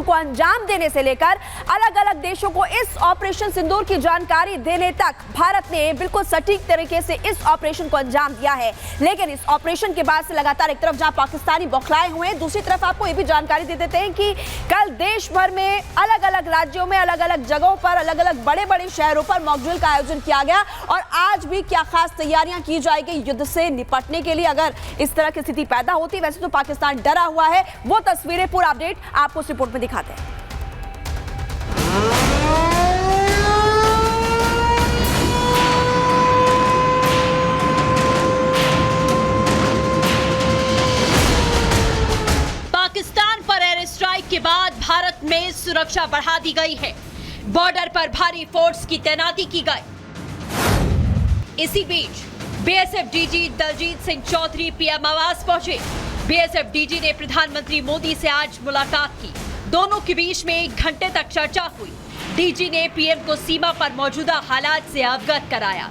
सिंदूर को अंजाम देने से लेकर अलग अलग देशों को इस ऑपरेशन सिंदूर की जानकारी देने तक भारत ने बिल्कुल सटीक तरीके से इस ऑपरेशन को अंजाम दिया है। लेकिन इस ऑपरेशन के बाद से लगातार एक तरफ जहां पाकिस्तानी बौखलाए हुए हैं, दूसरी तरफ आपको यह भी जानकारी दे देते हैं कि कल देश भर में अलग अलग राज्यों में अलग अलग जगहों पर अलग अलग बड़े बड़े शहरों पर मॉक ड्रिल का आयोजन किया गया। और आज भी क्या खास तैयारियां की जाएगी युद्ध से निपटने के लिए अगर इस तरह की स्थिति पैदा होती। वैसे तो पाकिस्तान डरा हुआ है, वो तस्वीरें पूरा अपडेट आपको इस रिपोर्ट में दिखाते हैं। पाकिस्तान पर एयर स्ट्राइक के बाद भारत में सुरक्षा बढ़ा दी गई है। बॉर्डर पर भारी फोर्स की तैनाती की गई। इसी बीच BSF DG Daljit Singh Chaudhary PM आवास पहुंचे। बीएसएफ डीजी ने प्रधानमंत्री मोदी से आज मुलाकात की। दोनों के बीच में 1 घंटे तक चर्चा हुई। डीजी ने पीएम को सीमा पर मौजूदा हालात से अवगत कराया।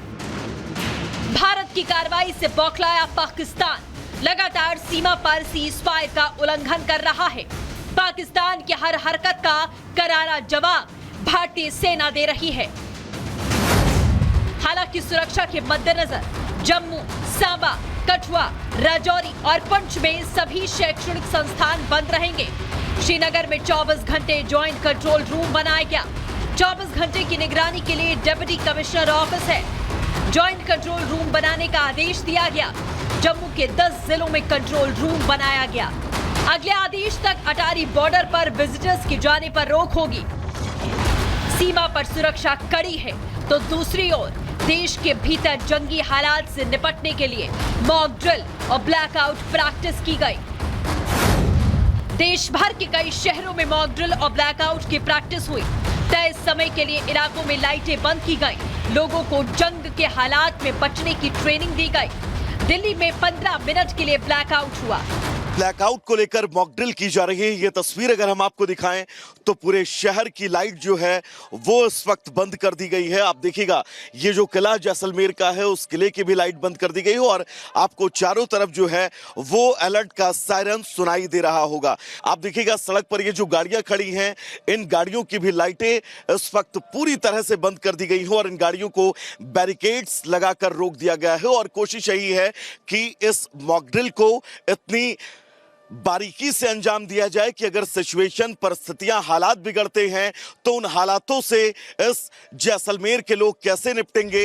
भारत की कार्रवाई से बौखलाया पाकिस्तान लगातार सीमा पर सीजफायर का उल्लंघन कर रहा है। पाकिस्तान की हर हरकत का करारा जवाब भारतीय सेना दे रही है। हालांकि सुरक्षा के मद्देनजर जम्मू, सांबा, कठुआ, राजौरी और पुंछ में सभी शैक्षणिक संस्थान बंद रहेंगे। श्रीनगर में 24 घंटे ज्वाइंट कंट्रोल रूम बनाया गया। 24 घंटे की निगरानी के लिए डिप्टी कमिश्नर ऑफिस है। ज्वाइंट कंट्रोल रूम बनाने का आदेश दिया गया। जम्मू के 10 जिलों में कंट्रोल रूम बनाया गया। अगले आदेश तक अटारी बॉर्डर पर विजिटर्स के जाने पर रोक होगी। सीमा पर सुरक्षा कड़ी है तो दूसरी ओर देश के भीतर जंगी हालात से निपटने के लिए मॉक ड्रिल और ब्लैकआउट प्रैक्टिस की गई। देश भर के कई शहरों में मॉक ड्रिल और ब्लैकआउट की प्रैक्टिस हुई। तय समय के लिए इलाकों में लाइटें बंद की गई। लोगों को जंग के हालात में बचने की ट्रेनिंग दी गई। दिल्ली में 15 मिनट के लिए ब्लैकआउट हुआ। ब्लैकआउट को लेकर मॉक ड्रिल की जा रही है। ये तस्वीर अगर हम आपको दिखाएं तो पूरे शहर की लाइट जो है वो इस वक्त बंद कर दी गई है। आप देखिएगा ये जो किला जैसलमेर का है उस किले की भी लाइट बंद कर दी गई है और आपको चारों तरफ जो है वो अलर्ट का सायरन सुनाई दे रहा होगा। आप देखिएगा सड़क पर ये जो गाड़ियां खड़ी हैं इन गाड़ियों की भी लाइटें इस वक्त पूरी तरह से बंद कर दी गई हैं और इन गाड़ियों को बैरिकेड्स लगाकर रोक दिया गया है। और कोशिश यही है कि इस मॉक ड्रिल को इतनी बारीकी से अंजाम दिया जाए कि अगर सिचुएशन, परिस्थितियां, हालात बिगड़ते हैं तो उन हालातों से इस जैसलमेर के लोग कैसे निपटेंगे,